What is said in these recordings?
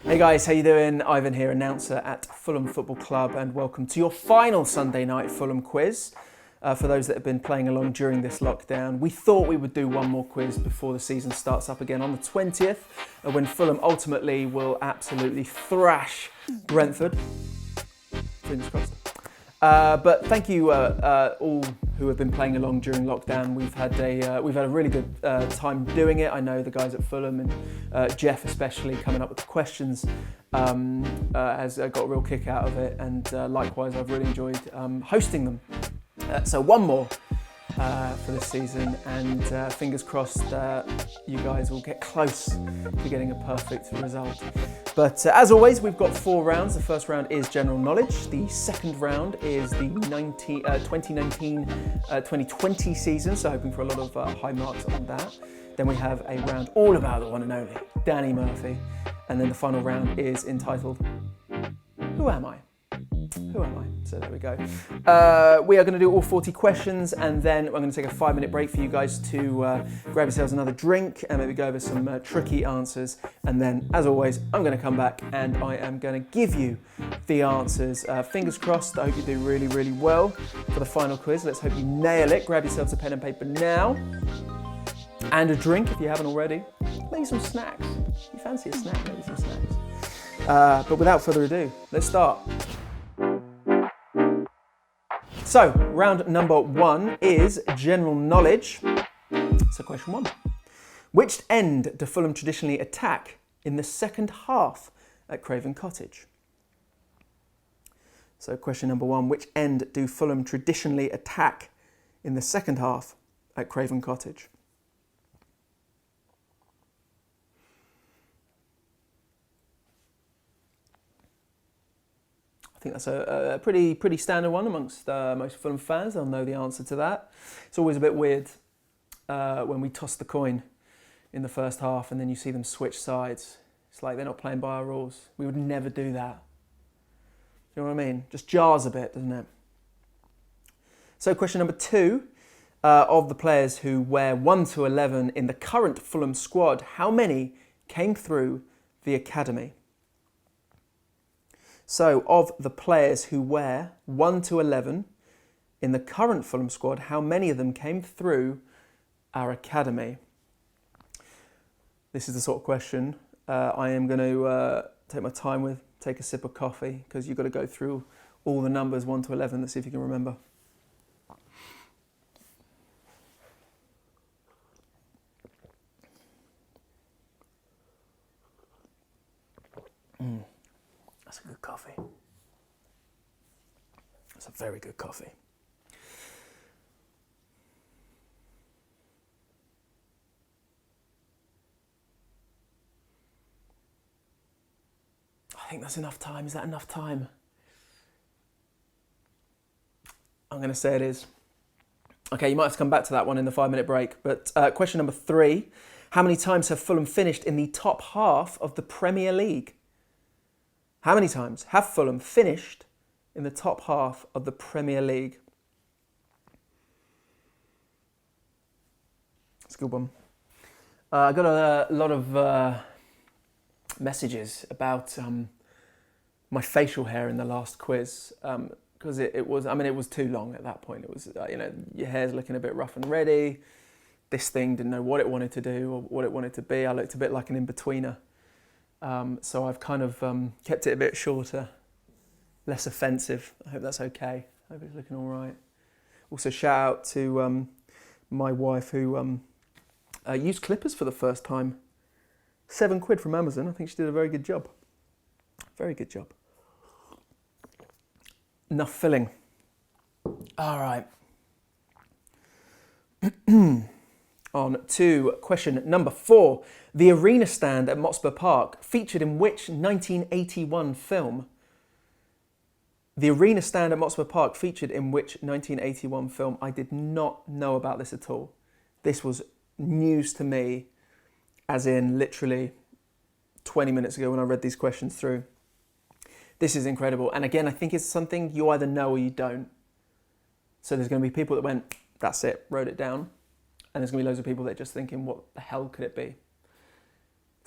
Hey guys, how you doing? Ivan here, announcer at Fulham Football Club, and welcome to your final Sunday Night Fulham Quiz. For those that have been playing along during this lockdown, we thought we would do one more quiz before the season starts up again on the 20th, when Fulham ultimately will absolutely thrash Brentford. Fingers crossed. But thank you all who have been playing along during lockdown. We've had a really good time doing it. I know the guys at Fulham and Jeff especially coming up with the questions has got a real kick out of it, and likewise I've really enjoyed hosting them. So one more for this season, and fingers crossed you guys will get close to getting a perfect result. But as always, we've got 4 rounds. The first round is general knowledge. The second round is the 2019-2020 season, so hoping for a lot of high marks on that. Then we have a round all about the one and only Danny Murphy. And then the final round is entitled, Who Am I? Who am I? So there we go. We are going to do all 40 questions, and then I'm going to take a 5-minute break for you guys to grab yourselves another drink and maybe go over some tricky answers. And then, as always, I'm going to come back and I am going to give you the answers. Fingers crossed. I hope you do really, really well for the final quiz. Let's hope you nail it. Grab yourselves a pen and paper now, and a drink if you haven't already. Maybe some snacks. If you fancy a snack, maybe some snacks. But without further ado, let's start. So, round number 1 is general knowledge. So, question 1. Which end do Fulham traditionally attack in the second half at Craven Cottage? So, question number 1. Which end do Fulham traditionally attack in the second half at Craven Cottage? I think that's a pretty standard one amongst most Fulham fans. They'll know the answer to that. It's always a bit weird when we toss the coin in the first half and then you see them switch sides. It's like they're not playing by our rules. We would never do that. You know what I mean? Just jars a bit, doesn't it? So question number 2, of the players who wear 1 to 11 in the current Fulham squad, how many came through the academy? So, of the players who wear 1 to 11 in the current Fulham squad, how many of them came through our academy? This is the sort of question I am going to take my time with, take a sip of coffee, because you've got to go through all the numbers 1 to 11. Let's see if you can remember. That's a good coffee. That's a very good coffee. I think that's enough time. Is that enough time? I'm going to say it is. Okay, you might have to come back to that one in the 5-minute break. But question number 3. How many times have Fulham finished in the top half of the Premier League? How many times have Fulham finished in the top half of the Premier League? That's a good one. I got a lot of messages about my facial hair in the last quiz, because it was too long at that point. It was, your hair's looking a bit rough and ready. This thing didn't know what it wanted to do or what it wanted to be. I looked a bit like an in-betweener. So I've kind of kept it a bit shorter, less offensive. I hope that's okay. I hope it's looking all right. Also, shout out to my wife who used clippers for the first time. £7 from Amazon. I think she did a very good job. Very good job. Enough filling. All right. On to question number 4. The arena stand at Motspur Park featured in which 1981 film? The arena stand at Motspur Park featured in which 1981 film? I did not know about this at all. This was news to me, as in literally 20 minutes ago when I read these questions through. This is incredible. And again, I think it's something you either know or you don't. So there's going to be people that went, that's it, wrote it down. And there's going to be loads of people that are just thinking, what the hell could it be?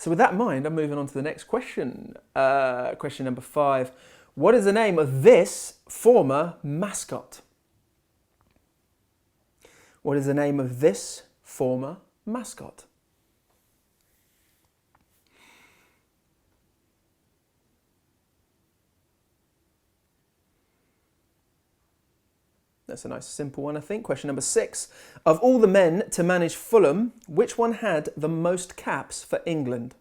So with that in mind, I'm moving on to the next question. Question number 5. What is the name of this former mascot? What is the name of this former mascot? That's a nice simple one, I think. Question number 6. Of all the men to manage Fulham, which one had the most caps for England?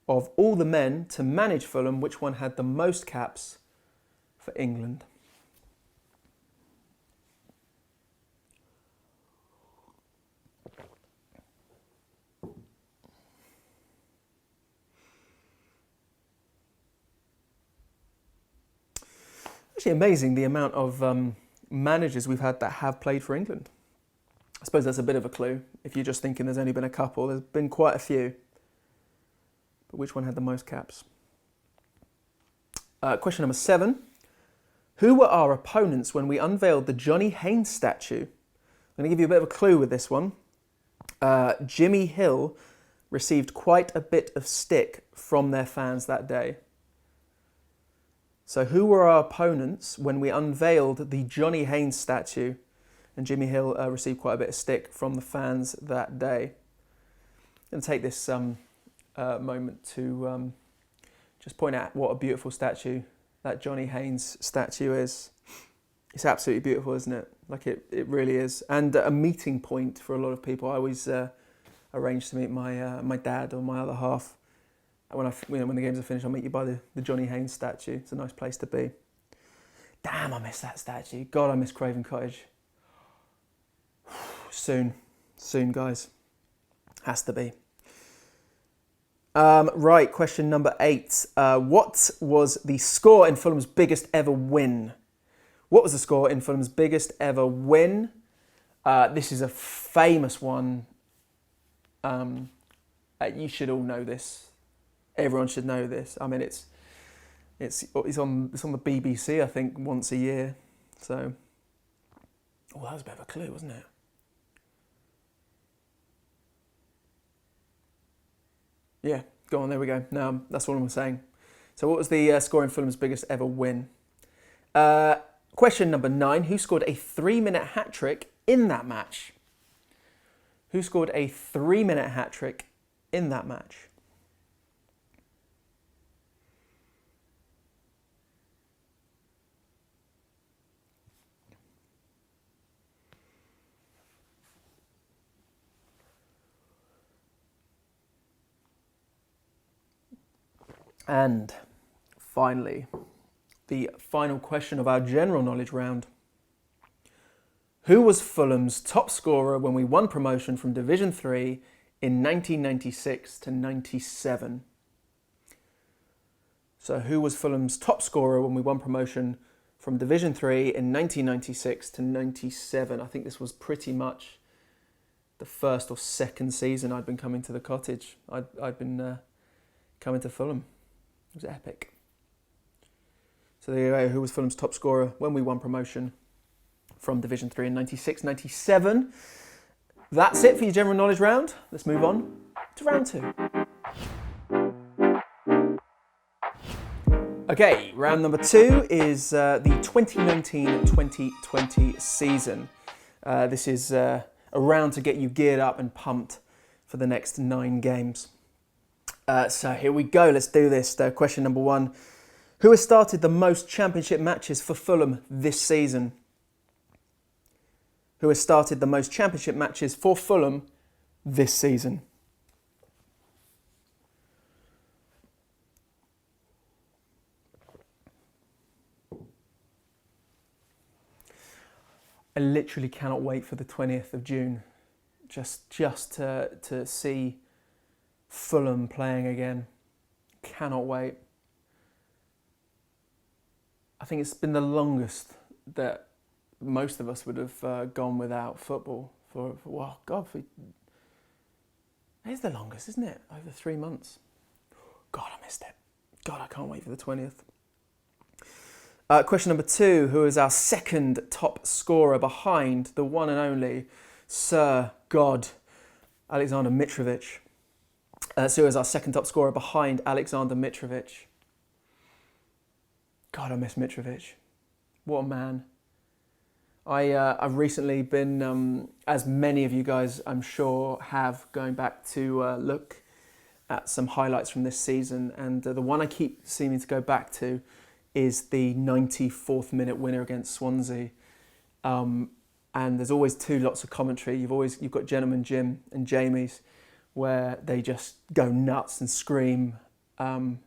Of all the men to manage Fulham, which one had the most caps for England? Actually amazing the amount of managers we've had that have played for England. I suppose that's a bit of a clue. If you're just thinking there's only been a couple, there's been quite a few. But which one had the most caps? Question number 7. Who were our opponents when we unveiled the Johnny Haynes statue? I'm going to give you a bit of a clue with this one. Jimmy Hill received quite a bit of stick from their fans that day. So who were our opponents when we unveiled the Johnny Haynes statue? And Jimmy Hill received quite a bit of stick from the fans that day. I'm going to take this moment to just point out what a beautiful statue that Johnny Haynes statue is. It's absolutely beautiful, isn't it? Like it really is. And a meeting point for a lot of people. I always arrange to meet my dad or my other half. When the games are finished, I'll meet you by the Johnny Haynes statue. It's a nice place to be. Damn, I miss that statue. God, I miss Craven Cottage. Soon, guys. Has to be. Right, question number 8. What was the score in Fulham's biggest ever win? What was the score in Fulham's biggest ever win? This is a famous one. You should all know this. Everyone should know this. I mean, it's on the BBC, I think, once a year. So, that was a bit of a clue, wasn't it? Yeah, go on. There we go. No, that's all I'm saying. So, what was the score in Fulham's biggest ever win? Question number 9. Who scored a 3-minute hat trick in that match? Who scored a 3-minute hat trick in that match? And finally, the final question of our general knowledge round. Who was Fulham's top scorer when we won promotion from Division 3 in 1996 to 97? So who was Fulham's top scorer when we won promotion from Division 3 in 1996 to 97? I think this was pretty much the first or second season I'd been coming to the cottage. I'd been coming to Fulham. It was epic. So there you go. Who was Fulham's top scorer when we won promotion from Division 3 in 96-97? That's it for your general knowledge round. Let's move on to round 2. Okay, round number 2 is the 2019-2020 season. This is a round to get you geared up and pumped for the next 9 games. So here we go, let's do this. Question number 1. Who has started the most championship matches for Fulham this season? Who has started the most championship matches for Fulham this season? I literally cannot wait for the 20th of June just to see Fulham playing again. Cannot wait. I think it's been the longest that most of us would have gone without football for it's the longest, isn't it? Over 3 months. God, I missed it. God, I can't wait for the 20th. Question number 2. Who is our second top scorer behind the one and only Sir God Alexander Mitrovic? So as our second top scorer behind Alexander Mitrovic. God, I miss Mitrovic. What a man. I've recently been, as many of you guys I'm sure have, going back to look at some highlights from this season, and the one I keep seeming to go back to is the 94th minute winner against Swansea. And there's always two lots of commentary. You've got Gentleman Jim and Jamie's, where they just go nuts and scream, and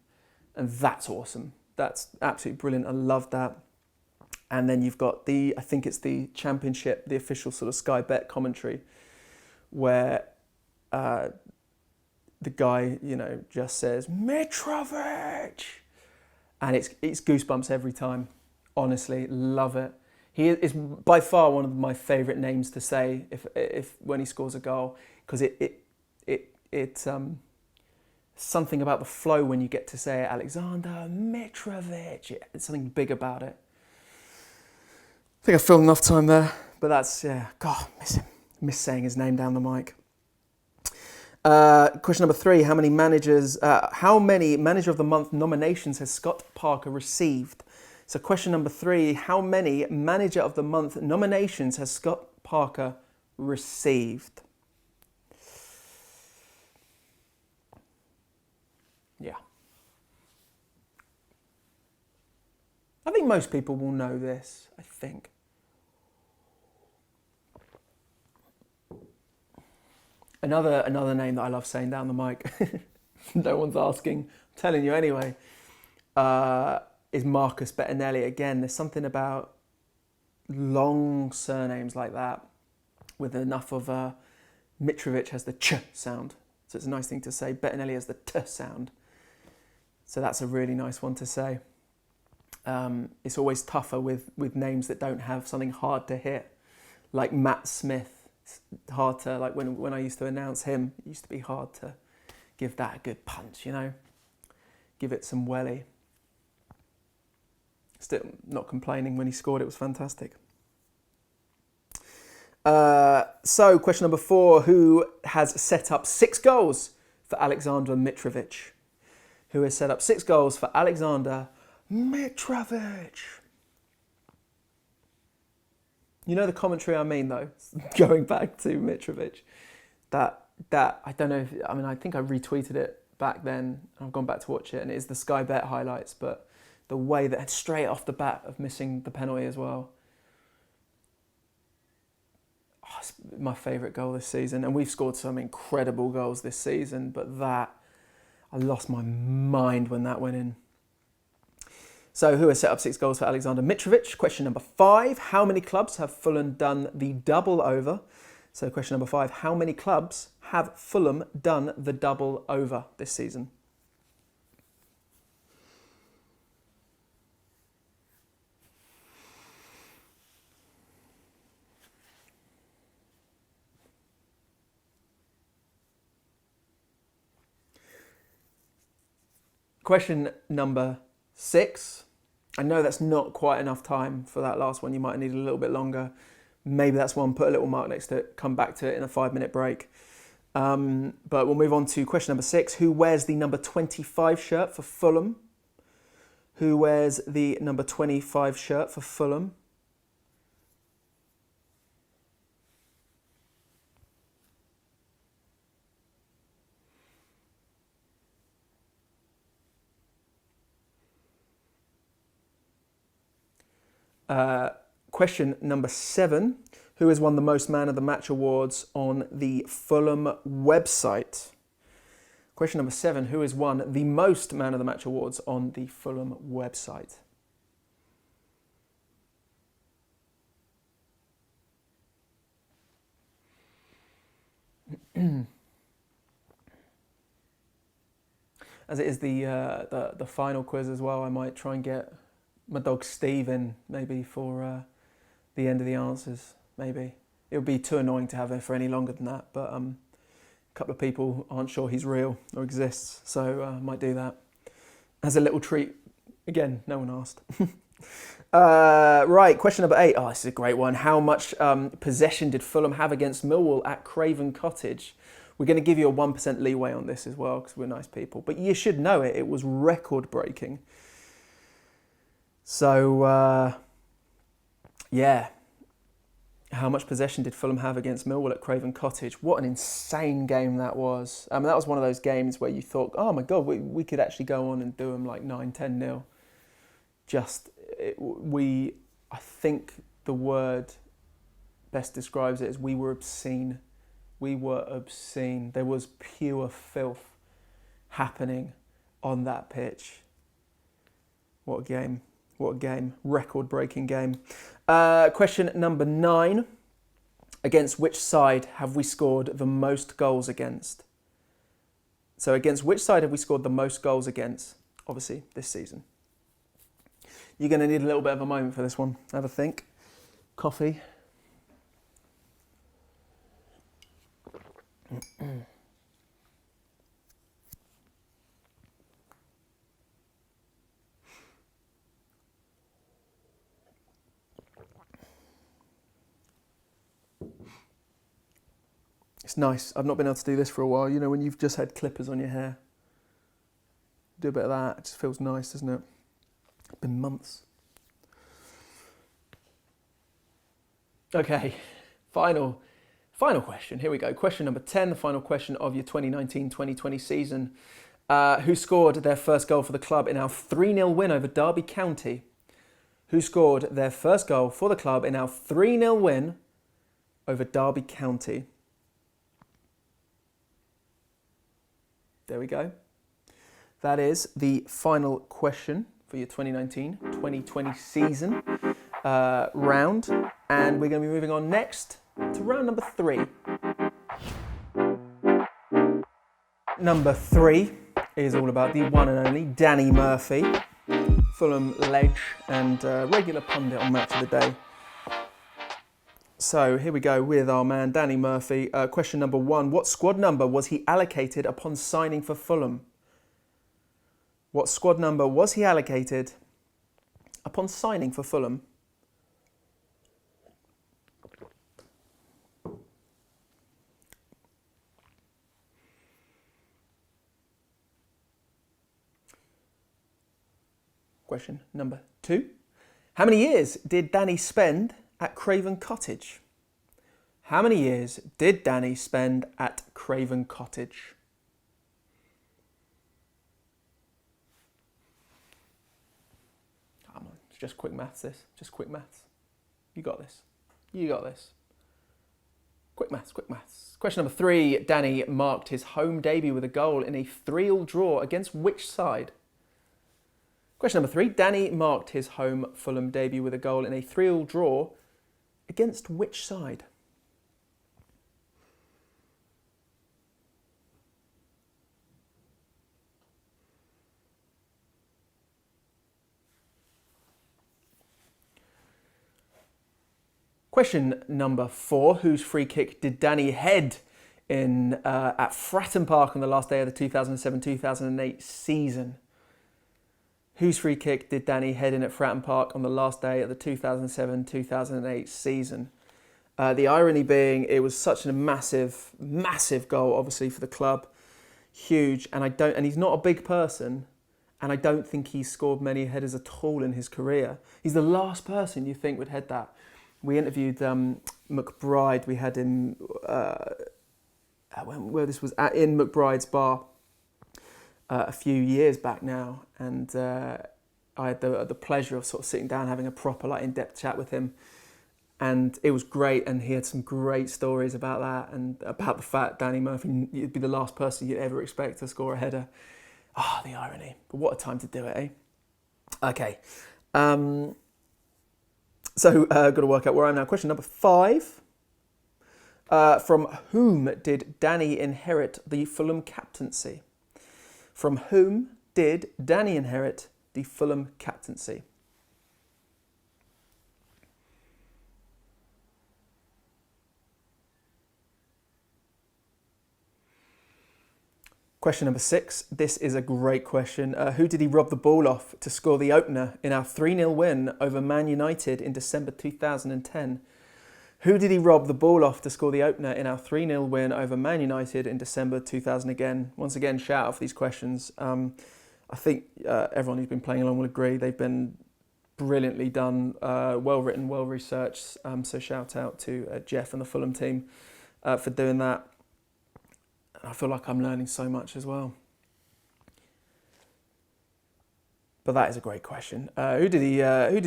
that's awesome. That's absolutely brilliant. I love that. And then you've got I think it's the Championship, the official sort of Sky Bet commentary, where the guy, just says, Mitrovic! And it's goosebumps every time. Honestly, love it. He is by far one of my favourite names to say if when he scores a goal, because it's something about the flow when you get to say Alexander Mitrovic. It's something big about it. I think I filmed enough time there, but that's, God, miss him. Miss saying his name down the mic. Question number 3, how many Manager of the Month nominations has Scott Parker received? So question number 3, how many Manager of the Month nominations has Scott Parker received? Yeah. I think most people will know this, I think. Another name that I love saying down the mic, no one's asking, I'm telling you anyway, is Marcus Bettinelli. Again, there's something about long surnames like that with enough of Mitrovic has the ch sound. So it's a nice thing to say. Bettinelli has the t sound. So that's a really nice one to say. It's always tougher with names that don't have something hard to hit, like Matt Smith. It's hard to, like when I used to announce him, it used to be hard to give that a good punch, give it some welly. Still not complaining when he scored, it was fantastic. So question number 4, who has set up 6 goals for Alexander Mitrovic? Who has set up 6 goals for Alexander Mitrovic? You know the commentary I mean, though, going back to Mitrovic. That I don't know I think I retweeted it back then. I've gone back to watch it, and it is the Sky Bet highlights, but the way that straight off the bat of missing the penalty as well. Oh, it's my favourite goal this season, and we've scored some incredible goals this season, but I lost my mind when that went in. So who has set up 6 goals for Alexander Mitrovic? Question number 5, how many clubs have Fulham done the double over? So question number 5, how many clubs have Fulham done the double over this season? Question number 6. I know that's not quite enough time for that last one. You might need a little bit longer. Maybe that's one, put a little mark next to it, come back to it in a 5-minute break. But we'll move on to question number 6. Who wears the number 25 shirt for Fulham? Who wears the number 25 shirt for Fulham? Question number 7. Who has won the most Man of the Match awards on the Fulham website? Question number 7. Who has won the most Man of the Match awards on the Fulham website? As it is the final quiz as well, I might try and get my dog Steve in maybe for the end of the answers. Maybe it would be too annoying to have him for any longer than that, but a couple of people aren't sure he's real or exists, so I might do that as a little treat. Again, no one asked. Right, question number 8. Oh, this is a great one. How much possession did Fulham have against Millwall at Craven Cottage? We're going to give you a 1% leeway on this as well because we're nice people. But you should know it. It was record-breaking. So, yeah. How much possession did Fulham have against Millwall at Craven Cottage? What an insane game that was. I mean, that was one of those games where you thought, oh my God, we could actually go on and do them like 9-10-0. I think the word best describes it as we were obscene. We were obscene. There was pure filth happening on that pitch. What a game. What a game. Record-breaking game. Question number 9. Against which side have we scored the most goals against? So against which side have we scored the most goals against? Obviously, this season. You're going to need a little bit of a moment for this one. Have a think. Coffee. It's nice. I've not been able to do this for a while. You know, when you've just had clippers on your hair. Do a bit of that. It just feels nice, doesn't it? It's been months. Okay, final question. Here we go. Question number 10, the final question of your 2019-2020 season. Who scored their first goal for the club in our 3-0 win over Derby County? Who scored their first goal for the club in our 3-0 win over Derby County? There we go. That is the final question for your 2019-2020 season round. And we're going to be moving on next to round number 3. Number 3 is all about the one and only Danny Murphy, Fulham ledge and regular pundit on Match of the Day. So here we go with our man Danny Murphy. Question number 1. What squad number was he allocated upon signing for Fulham? What squad number was he allocated upon signing for Fulham? Question number 2. How many years did Danny spend at Craven Cottage? How many years did Danny spend at Craven Cottage? Come on, it's just quick maths this. Just quick maths. You got this. You got this. Quick maths, quick maths. Question number 3. Danny marked his home debut with a goal in a 3-3 draw against which side? Question number 3. Danny marked his home Fulham debut with a goal in a 3-3 draw against which side? Question number 4. Whose free kick did Danny head in at Fratton Park on the last day of the 2007-2008 season? Whose free kick did Danny head in at Fratton Park on the last day of the 2007-2008 season? The irony being, it was such a massive, massive goal, obviously, for the club. Huge. And he's not a big person. And I don't think he's scored many headers at all in his career. He's the last person you think would head that. We interviewed McBride. We had him, where this was at, in McBride's bar. A few years back now, and I had the pleasure of sort of sitting down, having a proper in-depth chat with him, and it was great. And he had some great stories about that, and about the fact Danny Murphy, you'd be the last person you'd ever expect to score a header. Ah, the irony! But what a time to do it, eh? Okay, so got to work out where I am now. Question number 5. From whom did Danny inherit the Fulham captaincy? From whom did Danny inherit the Fulham captaincy? Question number 6. This is a great question. Who did he rob the ball off to score the opener in our 3-0 win over Man United in December 2010? Who did he rob the ball off to score the opener in our 3-0 win over Man United in December 2000? Once again, shout out for these questions. I think everyone who's been playing along will agree they've been brilliantly done, well written, well researched. So shout out to Jeff and the Fulham team for doing that. I feel like I'm learning so much as well. But that is a great question. Who did he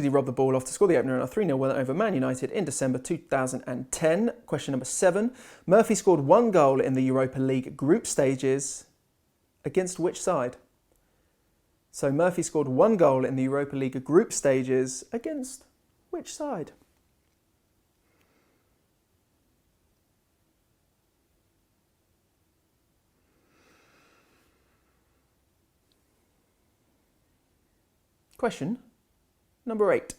rob the ball off to score the opener in a 3-0 win over Man United in December 2010? Question number 7. Murphy scored 1 goal in the Europa League group stages. Against which side? So Murphy scored 1 goal in the Europa League group stages. Against which side? Question number 8.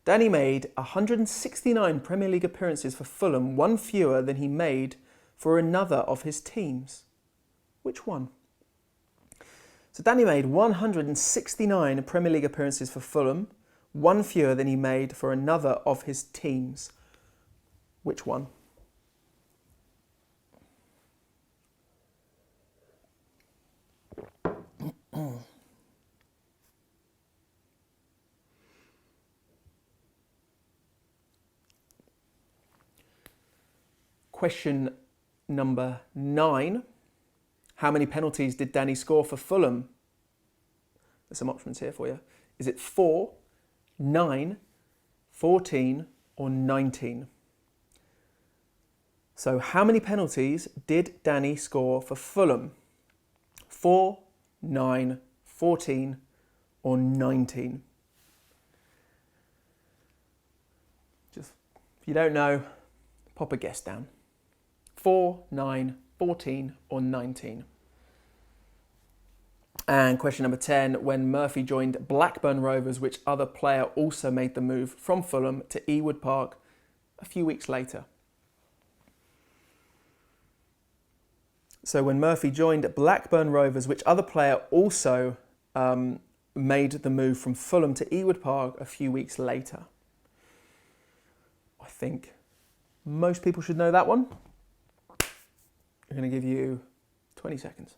Danny made 169 Premier League appearances for Fulham, 1 fewer than he made for another of his teams. Which one? So Danny made 169 Premier League appearances for Fulham, 1 fewer than he made for another of his teams. Which one? Question number 9. How many penalties did Danny score for Fulham? There's some options here for you. Is it 4, 9, 14 or 19? So how many penalties did Danny score for Fulham? 4, 9, 14 or 19? Just, if you don't know, pop a guess down. 4, 9, 14 or 19. And question number 10. When Murphy joined Blackburn Rovers, which other player also made the move from Fulham to Ewood Park a few weeks later? So when Murphy joined Blackburn Rovers, which other player also made the move from Fulham to Ewood Park a few weeks later? I think most people should know that one. I'm going to give you 20 seconds.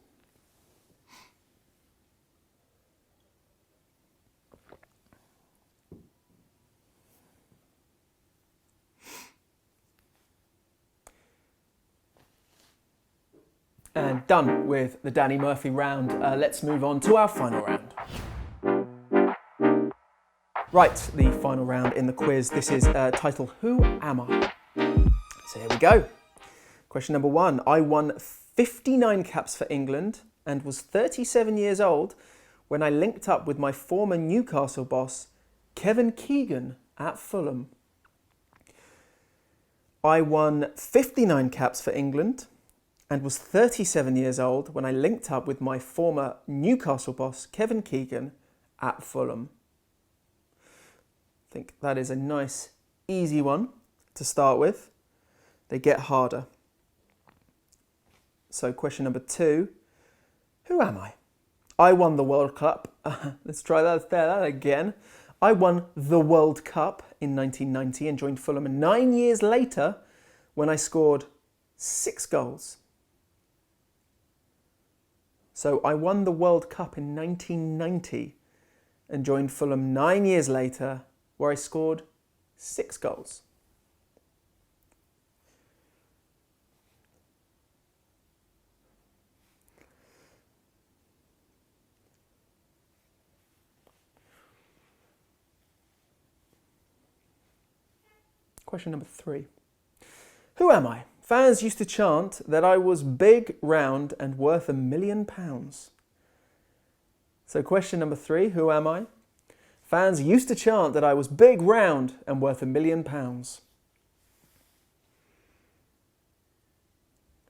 And done with the Danny Murphy round. Let's move on to our final round. Right, the final round in the quiz. This is titled Who Am I? So here we go. Question number 1. I won 59 caps for England and was 37 years old when I linked up with my former Newcastle boss, Kevin Keegan, at Fulham. I won 59 caps for England and was 37 years old when I linked up with my former Newcastle boss, Kevin Keegan, at Fulham. I think that is a nice, easy one to start with. They get harder. So question number 2, who am I? I won the World Cup. Let's try that again. I won the World Cup in 1990 and joined Fulham 9 years later when I scored 6 goals. So I won the World Cup in 1990 and joined Fulham 9 years later where I scored 6 goals. Question number 3. Who am I? Fans used to chant that I was big, round and worth £1 million. So question number 3, who am I? Fans used to chant that I was big, round and worth £1 million.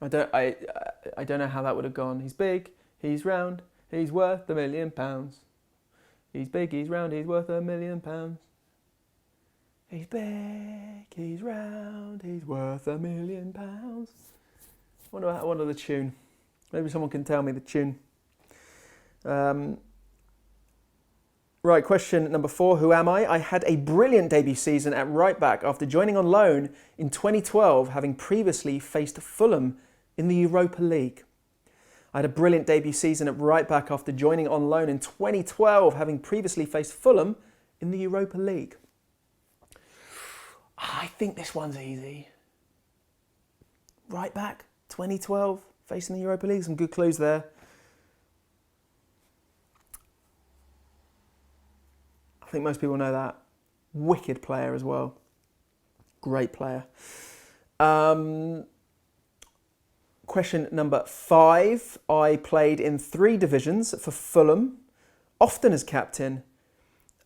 I don't know how that would have gone. He's big, he's round, he's worth £1 million. He's big, he's round, he's worth £1 million. He's big, he's round, he's worth £1 million. I wonder the tune. Maybe someone can tell me the tune. Right, question number 4. Who am I? I had a brilliant debut season at right back after joining on loan in 2012, having previously faced Fulham in the Europa League. I had a brilliant debut season at right back after joining on loan in 2012, having previously faced Fulham in the Europa League. I think this one's easy. Right back, 2012, facing the Europa League. Some good clues there. I think most people know that. Wicked player as well. Great player. Question number 5. I played in 3 divisions for Fulham, often as captain,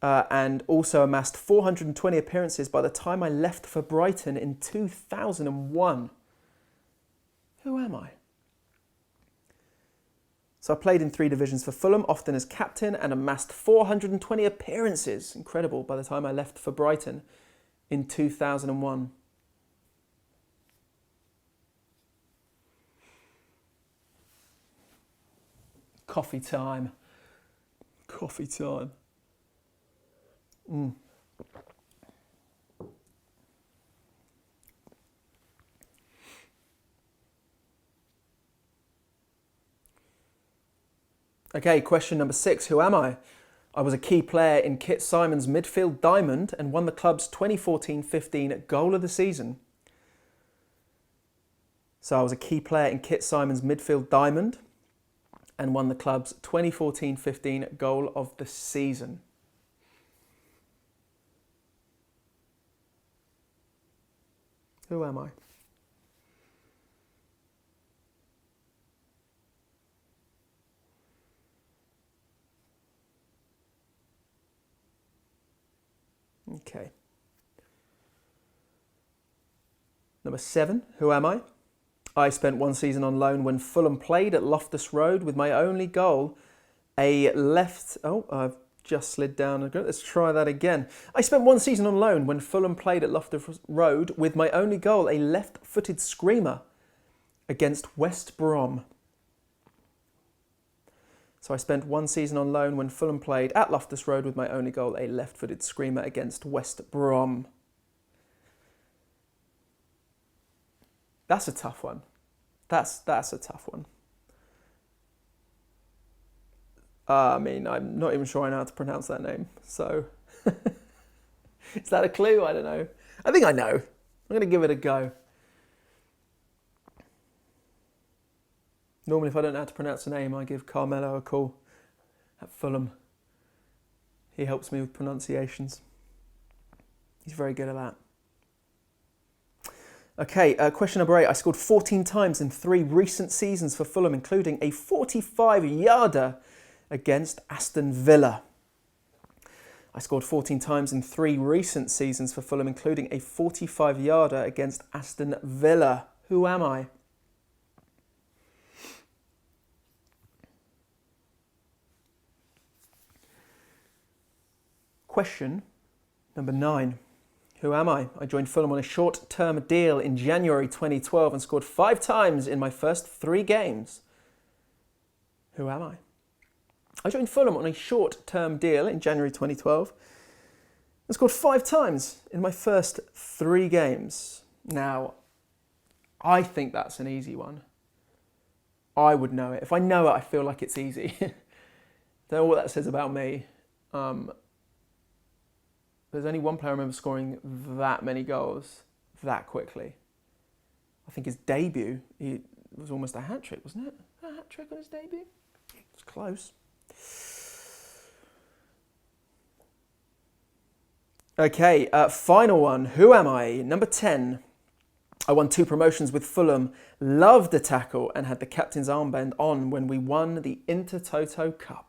and also amassed 420 appearances by the time I left for Brighton in 2001. Who am I? So I played in 3 divisions for Fulham, often as captain, and amassed 420 appearances. Incredible, by the time I left for Brighton in 2001. Coffee time. Coffee time. Okay, question number 6. Who am I? I was a key player in Kit Simon's midfield diamond and won the club's 2014-15 goal of the season. So I was a key player in Kit Simon's midfield diamond and won the club's 2014-15 goal of the season. Who am I? Okay. Number 7, who am I? I spent 1 season on loan when Fulham played at Loftus Road with my only goal, I've just slid down. Let's try that again. I spent 1 season on loan when Fulham played at Loftus Road with my only goal, a left-footed screamer against West Brom. So I spent 1 season on loan when Fulham played at Loftus Road with my only goal, a left-footed screamer against West Brom. That's a tough one. That's a tough one. I'm not even sure I know how to pronounce that name. So, is that a clue? I don't know. I think I know. I'm going to give it a go. Normally, if I don't know how to pronounce a name, I give Carmelo a call at Fulham. He helps me with pronunciations. He's very good at that. Okay, question number 8. I scored 14 times in 3 recent seasons for Fulham, including a 45-yarder against Aston Villa. I scored 14 times in 3 recent seasons for Fulham, including a 45-yarder against Aston Villa. Who am I? Question number 9. Who am I? I joined Fulham on a short-term deal in January 2012 and scored 5 times in my first 3 games. Who am I? I joined Fulham on a short-term deal in January 2012 and scored 5 times in my first 3 games. Now, I think that's an easy one. I would know it. If I know it, I feel like it's easy. Don't know what that says about me. There's only one player I remember scoring that many goals that quickly. I think his debut, it was almost a hat-trick, wasn't it? A hat-trick on his debut? It's close. Okay, final one. Who am I? Number 10. I won 2 promotions with Fulham, loved the tackle and had the captain's armband on when we won the Intertoto Cup.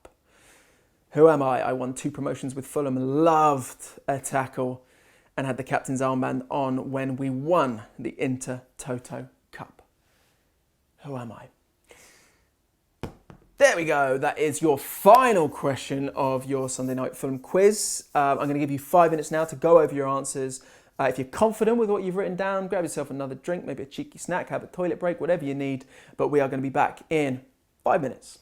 Who am I? I won 2 promotions with Fulham, loved a tackle and had the captain's armband on when we won the Intertoto Cup. Who am I? There we go. That is your final question of your Sunday Night Fulham quiz. I'm going to give you 5 minutes now to go over your answers. If you're confident with what you've written down, grab yourself another drink, maybe a cheeky snack, have a toilet break, whatever you need. But we are going to be back in 5 minutes.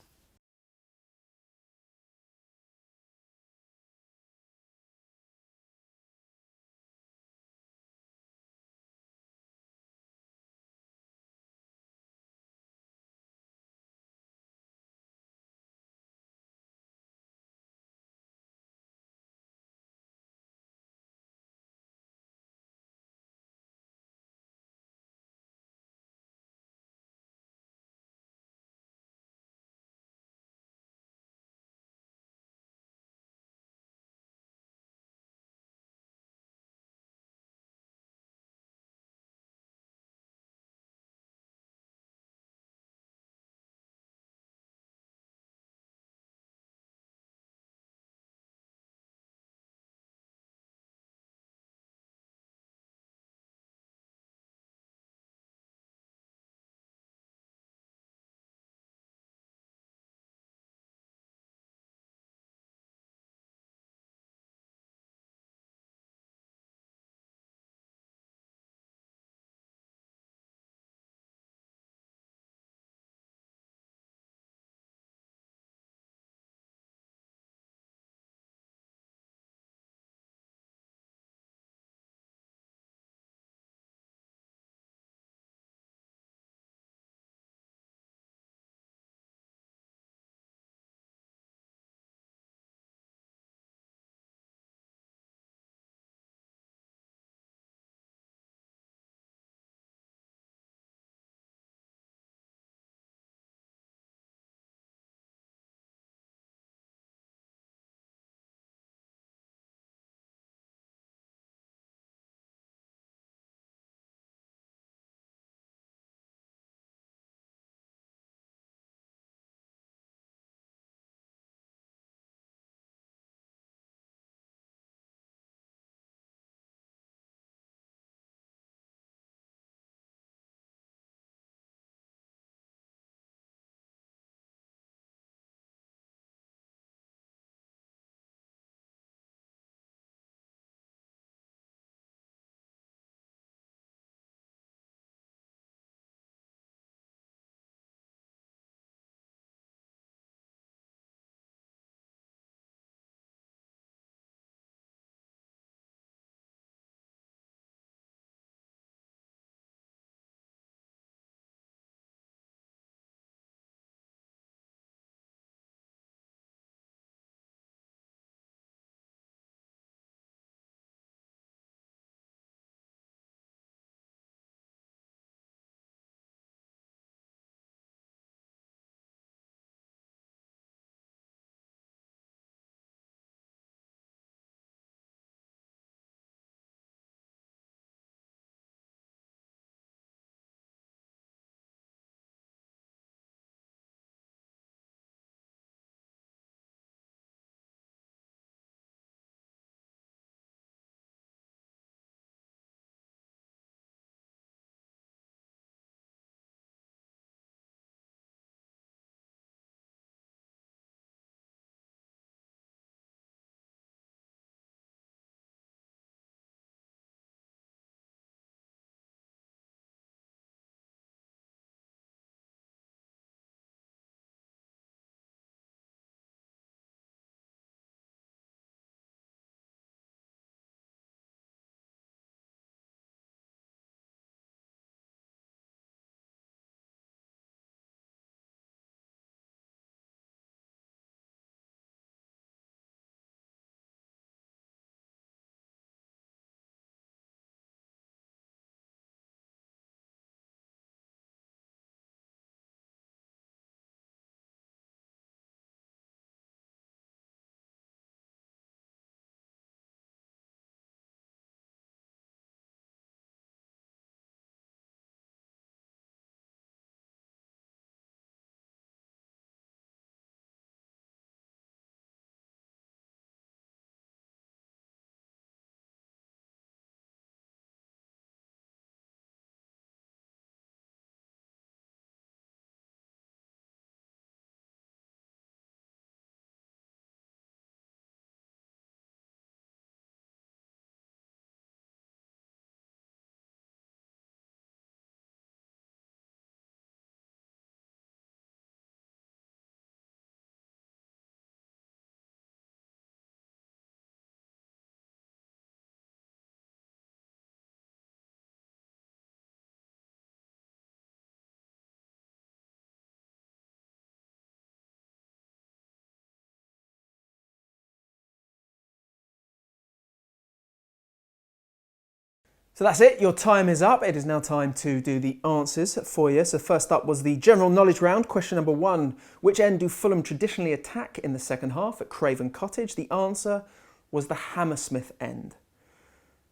So that's it, your time is up. It is now time to do the answers for you. So first up was the general knowledge round. Question number 1, which end do Fulham traditionally attack in the second half at Craven Cottage? The answer was the Hammersmith end.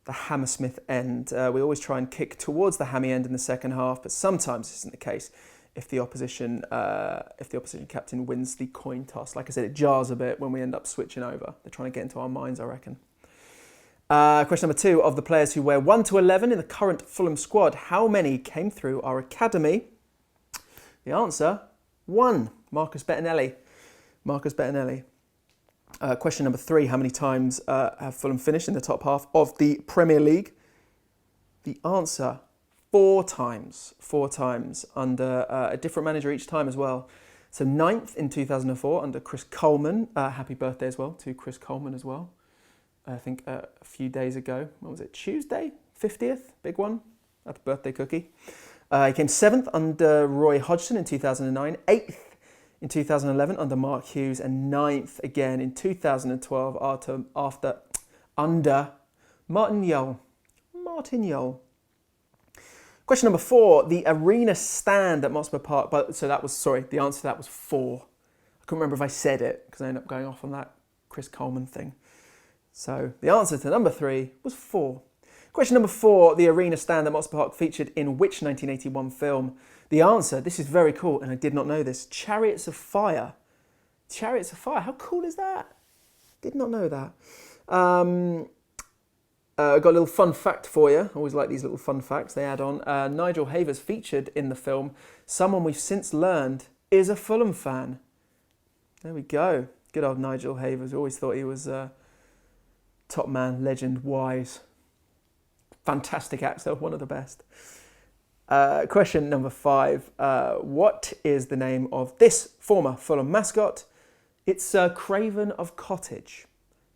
The Hammersmith end. We always try and kick towards the hammy end in the second half, but sometimes this isn't the case if the opposition captain wins the coin toss. Like I said, it jars a bit when we end up switching over. They're trying to get into our minds, I reckon. Question number 2, of the players who wear 1 to 11 in the current Fulham squad, how many came through our academy? The answer, 1. Marcus Bettinelli. Marcus Bettinelli. Question number 3, how many times have Fulham finished in the top half of the Premier League? The answer, 4 times. 4 times under a different manager each time as well. So 9th in 2004 under Chris Coleman. Happy birthday as well to Chris Coleman as well. I think a few days ago. What was it? Tuesday? 50th? Big one. Happy birthday cookie. He came 7th under Roy Hodgson in 2009, 8th in 2011 under Mark Hughes, and 9th again in 2012 under Martin Jol. Martin Jol. Question number 4, the arena stand at Moscow Park. The answer to that was 4. I couldn't remember if I said it because I ended up going off on that Chris Coleman thing. So the answer to number 3 was 4. Question number 4, the arena stand at Moscow Park featured in which 1981 film? The answer, this is very cool, and I did not know this, Chariots of Fire. Chariots of Fire, how cool is that? Did not know that. I've got a little fun fact for you. I always like these little fun facts they add on. Nigel Havers featured in the film. Someone we've since learned is a Fulham fan. There we go. Good old Nigel Havers. I always thought he was top man, legend, wise. Fantastic actor, one of the best. Question number 5. What is the name of this former Fulham mascot? It's Sir Craven of Cottage.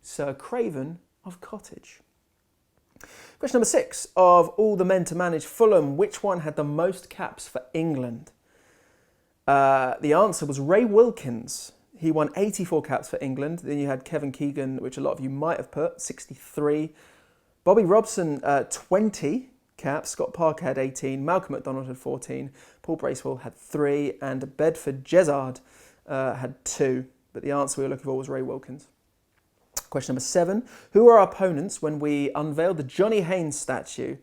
Sir Craven of Cottage. Question number 6. Of all the men to manage Fulham, which one had the most caps for England? The answer was Ray Wilkins. He won 84 caps for England. Then you had Kevin Keegan, which a lot of you might have put, 63. Bobby Robson, 20 caps. Scott Parker had 18. Malcolm McDonald had 14. Paul Bracewell had 3. And Bedford Jezard had 2. But the answer we were looking for was Ray Wilkins. Question number 7. Who were our opponents when we unveiled the Johnny Haynes statue?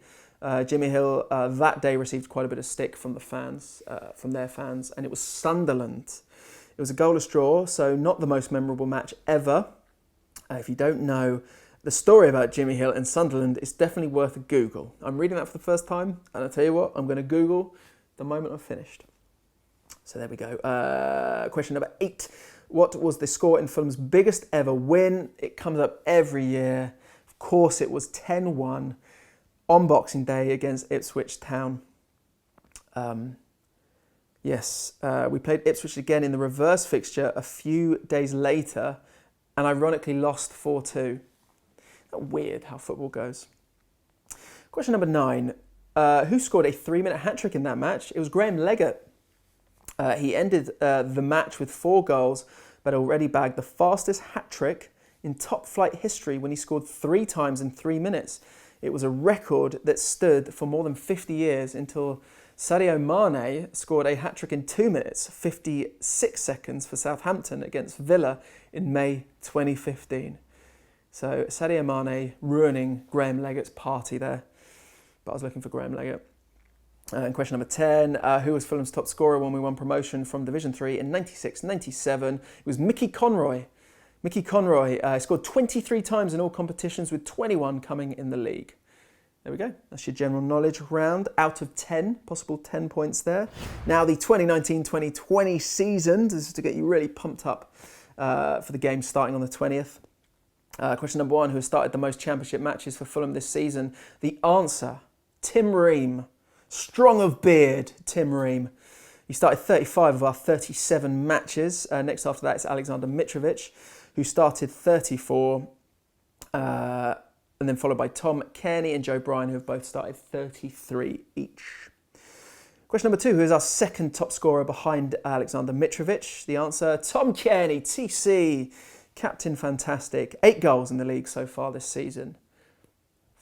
Jimmy Hill that day received quite a bit of stick from the fans, from their fans, and it was Sunderland. It was a goalless draw, so not the most memorable match ever. If you don't know the story about Jimmy Hill and Sunderland, it's definitely worth a Google. I'm reading that for the first time, and I'll tell you what, I'm going to Google the moment I've finished. So there we go. Question number 8. What was the score in Fulham's biggest ever win? It comes up every year. Of course, it was 10-1 on Boxing Day against Ipswich Town. Yes, we played Ipswich again in the reverse fixture a few days later and ironically lost 4-2. Weird how football goes. Question number 9. Who scored a 3-minute hat-trick in that match? It was Graham Leggett. He ended the match with 4 goals, but already bagged the fastest hat-trick in top-flight history when he scored 3 times in 3 minutes. It was a record that stood for more than 50 years until Sadio Mane scored a hat-trick in 2 minutes, 56 seconds for Southampton against Villa in May 2015. So Sadio Mane ruining Graham Leggett's party there. But I was looking for Graham Leggett. And question number 10, who was Fulham's top scorer when we won promotion from Division 3 in 96-97? It was Mickey Conroy. Mickey Conroy scored 23 times in all competitions, with 21 coming in the league. There we go. That's your general knowledge round out of 10, possible 10 points there. Now the 2019-2020 season, this is to get you really pumped up for the game starting on the 20th. Question number 1, who has started the most championship matches for Fulham this season? The answer, Tim Ream. Strong of beard, Tim Ream. He started 35 of our 37 matches. Next after that is Alexander Mitrovic, who started 34. And then followed by Tom Kearney and Joe Bryan, who have both started 33 each. Question number 2, who is our second top scorer behind Alexander Mitrovic? The answer, Tom Kearney, TC, Captain Fantastic. 8 goals in the league so far this season.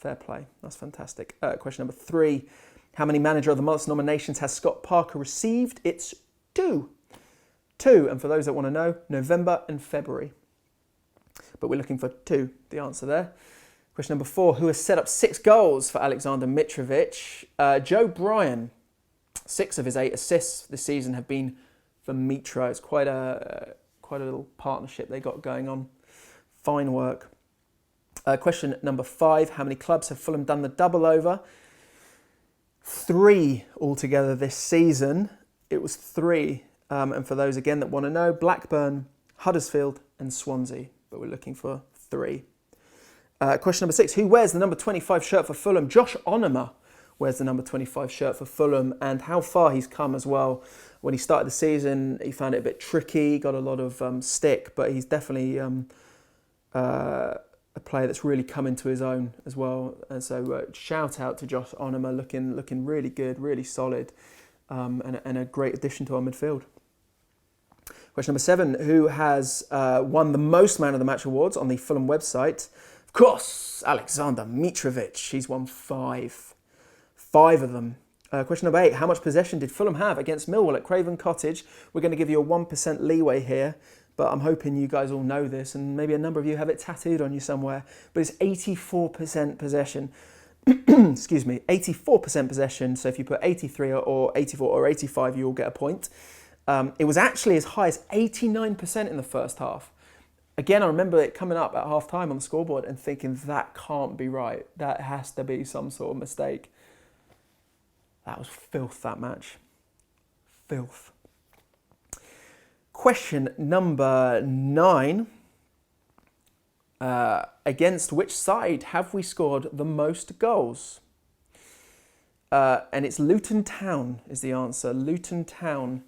Fair play. That's fantastic. Question number 3. How many Manager of the Month nominations has Scott Parker received? It's 2. 2. And for those that want to know, November and February. But we're looking for 2, the answer there. Question number 4. Who has set up 6 goals for Alexander Mitrovic? Joe Bryan. 6 of his 8 assists this season have been for Mitro. It's quite a little partnership they got going on. Fine work. Question number 5. How many clubs have Fulham done the double over? 3 altogether this season. It was 3. And for those, again, that want to know, Blackburn, Huddersfield and Swansea. But we're looking for 3. Question number 6. Who wears the number 25 shirt for Fulham? Josh Onoma wears the number 25 shirt for Fulham, and how far he's come as well. When he started the season, he found it a bit tricky, got a lot of stick, but he's definitely a player that's really come into his own as well. And so shout out to Josh Onoma, looking really good, really solid, and a great addition to our midfield. Question number 7, who has won the most Man of the Match awards on the Fulham website? Of course, Alexander Mitrovic. He's won 5. 5 of them. Question number 8, how much possession did Fulham have against Millwall at Craven Cottage? We're going to give you a 1% leeway here, but I'm hoping you guys all know this, and maybe a number of you have it tattooed on you somewhere, but it's 84% possession. Excuse me, 84% possession, so if you put 83 or 84 or 85, you'll get a point. It was actually as high as 89% in the first half. Again, I remember it coming up at half-time on the scoreboard and thinking, that can't be right. That has to be some sort of mistake. That was filth, that match. Filth. Question number 9. Against which side have we scored the most goals? And it's Luton Town is the answer. Luton Town.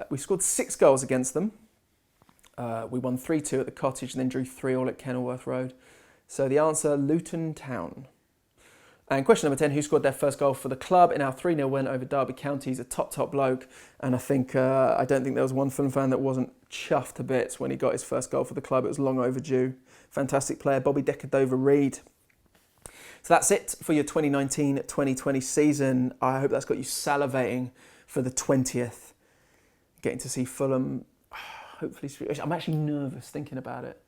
We scored 6 goals against them. We won 3-2 at the Cottage and then drew 3-3 at Kenilworth Road. So the answer, Luton Town. And question number 10, who scored their first goal for the club in our 3-0 win over Derby County? He's a top bloke. And I don't think there was one Fulham fan that wasn't chuffed to bits when he got his first goal for the club. It was long overdue. Fantastic player, Bobby Decordova-Reid. So that's it for your 2019-2020 season. I hope that's got you salivating for the 20th. Getting to see Fulham, hopefully. I'm actually nervous thinking about it.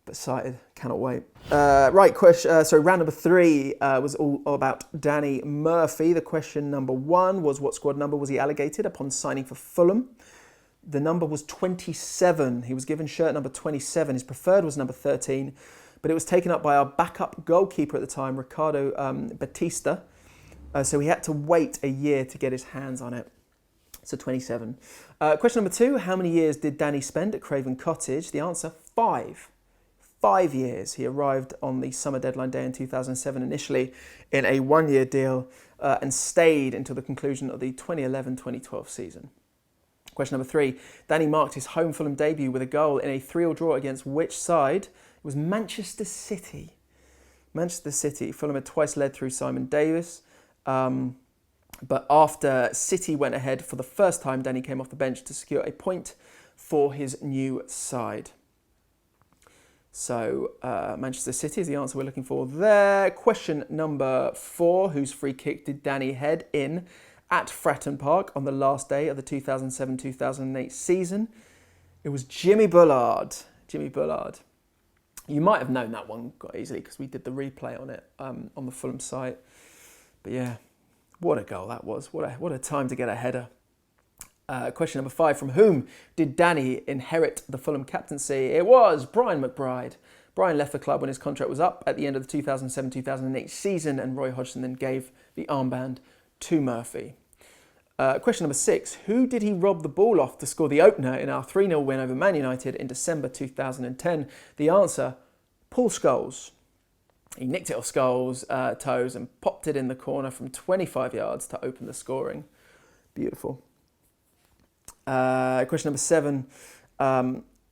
But excited, cannot wait. Right, round number 3 was all about Danny Murphy. The question number 1 was, what squad number was he allocated upon signing for Fulham? The number was 27. He was given shirt number 27. His preferred was number 13, but it was taken up by our backup goalkeeper at the time, Ricardo Batista. So he had to wait a year to get his hands on it. So 27. Question number 2, how many years did Danny spend at Craven Cottage? The answer, 5. 5 years. He arrived on the summer deadline day in 2007 initially in a 1-year deal and stayed until the conclusion of the 2011-2012 season. Question number 3. Danny marked his home Fulham debut with a goal in a 3-3 draw against which side? It was Manchester City. Manchester City. Fulham had twice led through Simon Davis. But after City went ahead for the first time, Danny came off the bench to secure a point for his new side. So Manchester City is the answer we're looking for there. Question number 4. Whose free kick did Danny head in at Fratton Park on the last day of the 2007-2008 season? It was Jimmy Bullard. Jimmy Bullard. You might have known that one quite easily because we did the replay on it on the Fulham site. But yeah, what a goal that was. What a time to get a header. Question number 5. From whom did Danny inherit the Fulham captaincy? It was Brian McBride. Brian left the club when his contract was up at the end of the 2007-2008 season, and Roy Hodgson then gave the armband to Murphy. Question number 6. Who did he rob the ball off to score the opener in our 3-0 win over Man United in December 2010? The answer, Paul Scholes. He nicked it off Scholes' toes and popped it in the corner from 25 yards to open the scoring. Beautiful. Question number 7.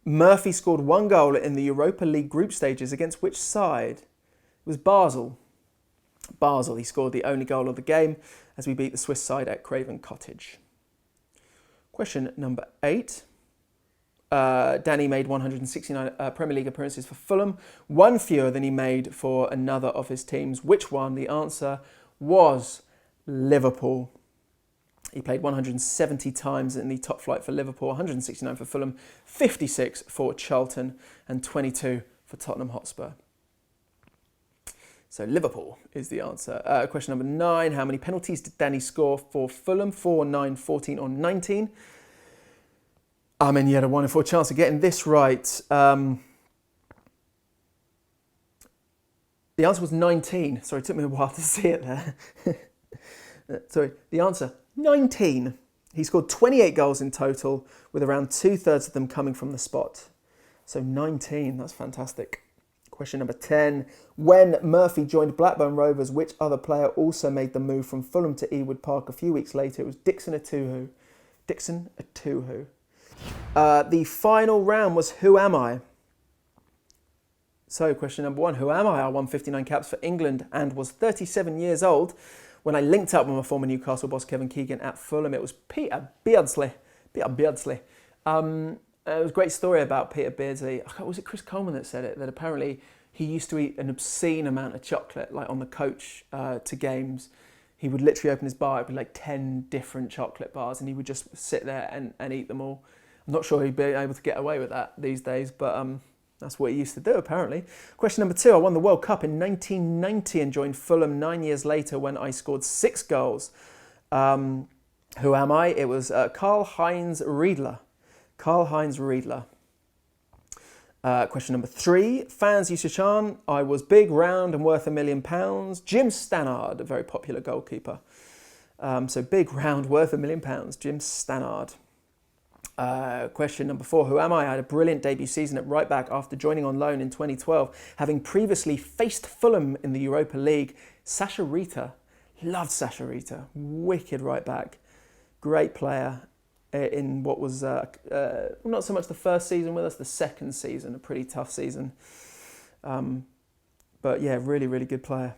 Murphy scored 1 goal in the Europa League group stages against which side? It was Basel. Basel. He scored the only goal of the game as we beat the Swiss side at Craven Cottage. Question number 8. Danny made 169 Premier League appearances for Fulham, one fewer than he made for another of his teams. Which one? The answer was Liverpool. He played 170 times in the top flight for Liverpool, 169 for Fulham, 56 for Charlton, and 22 for Tottenham Hotspur. So Liverpool is the answer. Question number 9. How many penalties did Danny score for Fulham? 4, 9, 14 or 19? I mean, you had a 1 in 4 chance of getting this right. The answer was 19. Sorry, it took me a while to see it there. Sorry, the answer, 19. He scored 28 goals in total, with around 2/3 of them coming from the spot. So 19, that's fantastic. Question number 10. When Murphy joined Blackburn Rovers, which other player also made the move from Fulham to Ewood Park a few weeks later? It was Dixon Atuhu. Dixon Atuhu. The final round was Who Am I? So question number 1. Who am I? I won 59 caps for England and was 37 years old when I linked up with my former Newcastle boss Kevin Keegan at Fulham. It was Peter Beardsley. Peter Beardsley. It was a great story about Peter Beardsley. Was it Chris Coleman that said it? That apparently he used to eat an obscene amount of chocolate, like on the coach to games. He would literally open his bar, it'd be like 10 different chocolate bars, and he would just sit there and eat them all. I'm not sure he'd be able to get away with that these days, but that's what he used to do, apparently. Question number 2. I won the World Cup in 1990 and joined Fulham 9 years later when I scored 6 goals. Who am I? It was Karl-Heinz Riedler. Karl-Heinz Riedler. Question number 3. Fans used to chant, I was big, round and worth £1 million. Jim Stannard, a very popular goalkeeper. So big, round, worth £1 million. Jim Stannard. Question number 4. Who am I? I had a brilliant debut season at right back after joining on loan in 2012, having previously faced Fulham in the Europa League. Sasha Rita. Loved Sasha Rita. Wicked right back. Great player in what was not so much the first season with us, the second season, a pretty tough season. But yeah, really, really good player.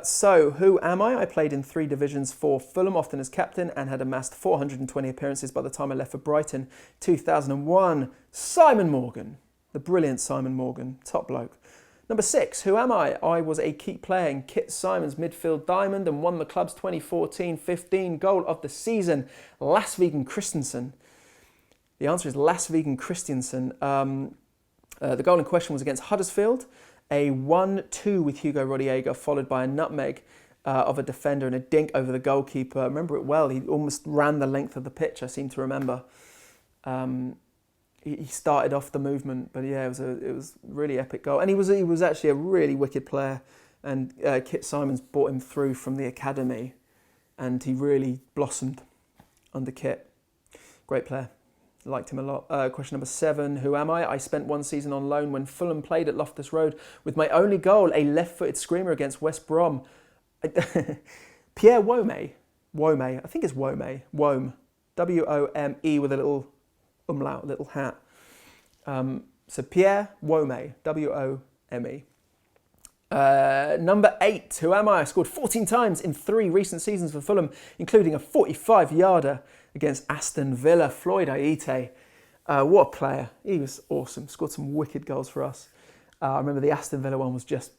So, who am I? I played in 3 divisions for Fulham, often as captain, and had amassed 420 appearances by the time I left for Brighton. 2001, Simon Morgan. The brilliant Simon Morgan, top bloke. Number 6, who am I? I was a key player in Kit Simon's midfield diamond and won the club's 2014-15 goal of the season, Lars Vegan Christensen. The answer is Lars Vegan Christensen. The goal in question was against Huddersfield. A 1-2 with Hugo Rodallega, followed by a nutmeg of a defender and a dink over the goalkeeper. I remember it well. He almost ran the length of the pitch, I seem to remember. He started off the movement, but yeah, it was a really epic goal. And he was actually a really wicked player. And Kit Simons brought him through from the academy, and he really blossomed under Kit. Great player. Liked him a lot. Question number 7. Who am I? I spent 1 season on loan when Fulham played at Loftus Road with my only goal, a left-footed screamer against West Brom. Pierre Wome. Wome. I think it's Wome. Wome. W-O-M-E with a little umlaut, little hat. So Pierre Wome. W-O-M-E. Number 8. Who am I? I scored 14 times in 3 recent seasons for Fulham, including a 45-yarder against Aston Villa. Floyd Aite. What a player. He was awesome. Scored some wicked goals for us. I remember the Aston Villa one was just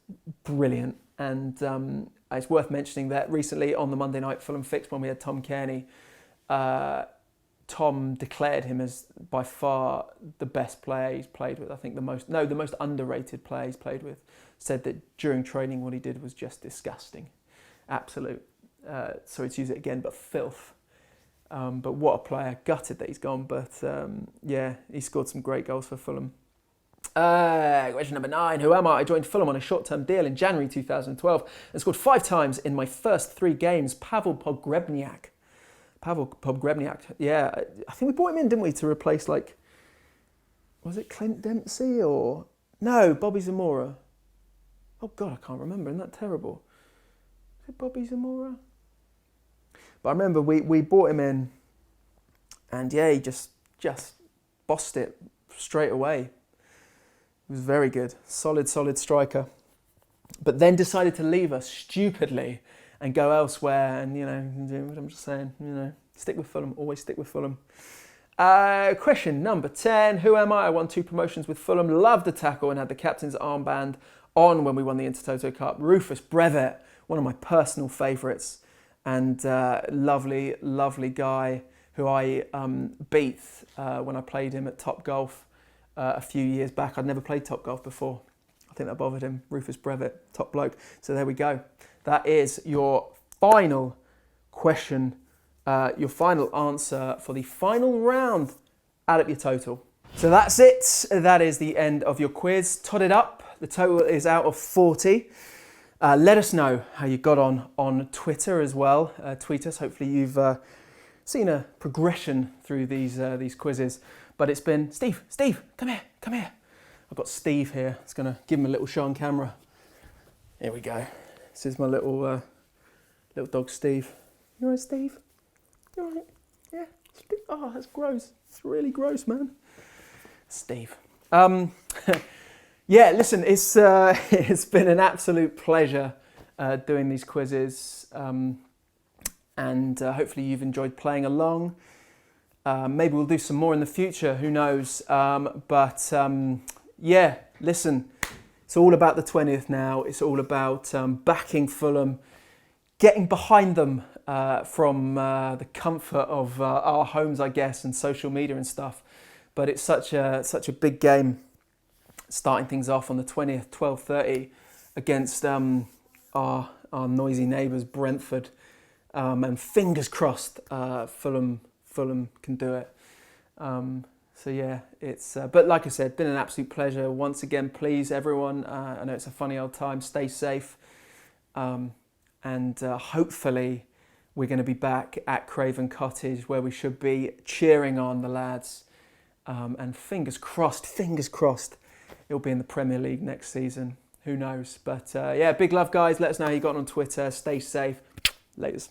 brilliant. And it's worth mentioning that recently on the Monday Night Fulham Fix, when we had Tom Kearney, Tom declared him as by far the best player he's played with. I think the most underrated player he's played with. Said that during training what he did was just disgusting. Absolute, sorry to use it again, but filth. But what a player. Gutted that he's gone, but yeah, he scored some great goals for Fulham. Question number 9. Who am I? I joined Fulham on a short-term deal in January 2012 and scored 5 times in my first 3 games. Pavel Pogrebniak. Yeah, I think we brought him in, didn't we, to replace, like, was it Clint Dempsey or... No, Bobby Zamora. Oh, God, I can't remember. Isn't that terrible? Is it Bobby Zamora? But I remember we brought him in and, yeah, he just bossed it straight away. He was very good. Solid striker. But then decided to leave us stupidly and go elsewhere. And, you know, I'm just saying, you know, stick with Fulham. Always stick with Fulham. Question number 10. Who am I? I won 2 promotions with Fulham. Loved the tackle and had the captain's armband on when we won the Intertoto Cup. Rufus Brevet, one of my personal favourites, and lovely, lovely guy who I beat when I played him at Top Golf a few years back. I'd never played Top Golf before. I think that bothered him. Rufus Brevet, top bloke. So there we go. That is your final question, your final answer for the final round. Add up your total. So that's it. That is the end of your quiz. Tot it up. The total is out of 40. Let us know how you got on Twitter as well. Tweet us. Hopefully you've seen a progression through these quizzes. But it's been Steve, come here. I've got Steve here. It's going to give him a little show on camera. Here we go. This is my little dog, Steve. You all right, Steve? You all right? Yeah. Steve. Oh, that's gross. It's really gross, man. Steve. Yeah, listen, it's been an absolute pleasure doing these quizzes, and hopefully you've enjoyed playing along. Maybe we'll do some more in the future, who knows? Yeah, listen, it's all about the 20th now. It's all about backing Fulham, getting behind them from the comfort of our homes, I guess, and social media and stuff. But it's such a big game, starting things off on the 20th, 12:30, against our noisy neighbours, Brentford. And fingers crossed, Fulham can do it. So yeah, it's. But like I said, been an absolute pleasure. Once again, please, everyone. I know it's a funny old time. Stay safe, and hopefully we're going to be back at Craven Cottage, where we should be cheering on the lads. And fingers crossed, it'll be in the Premier League next season. Who knows? But yeah, big love, guys. Let us know how you got on Twitter. Stay safe. Laters.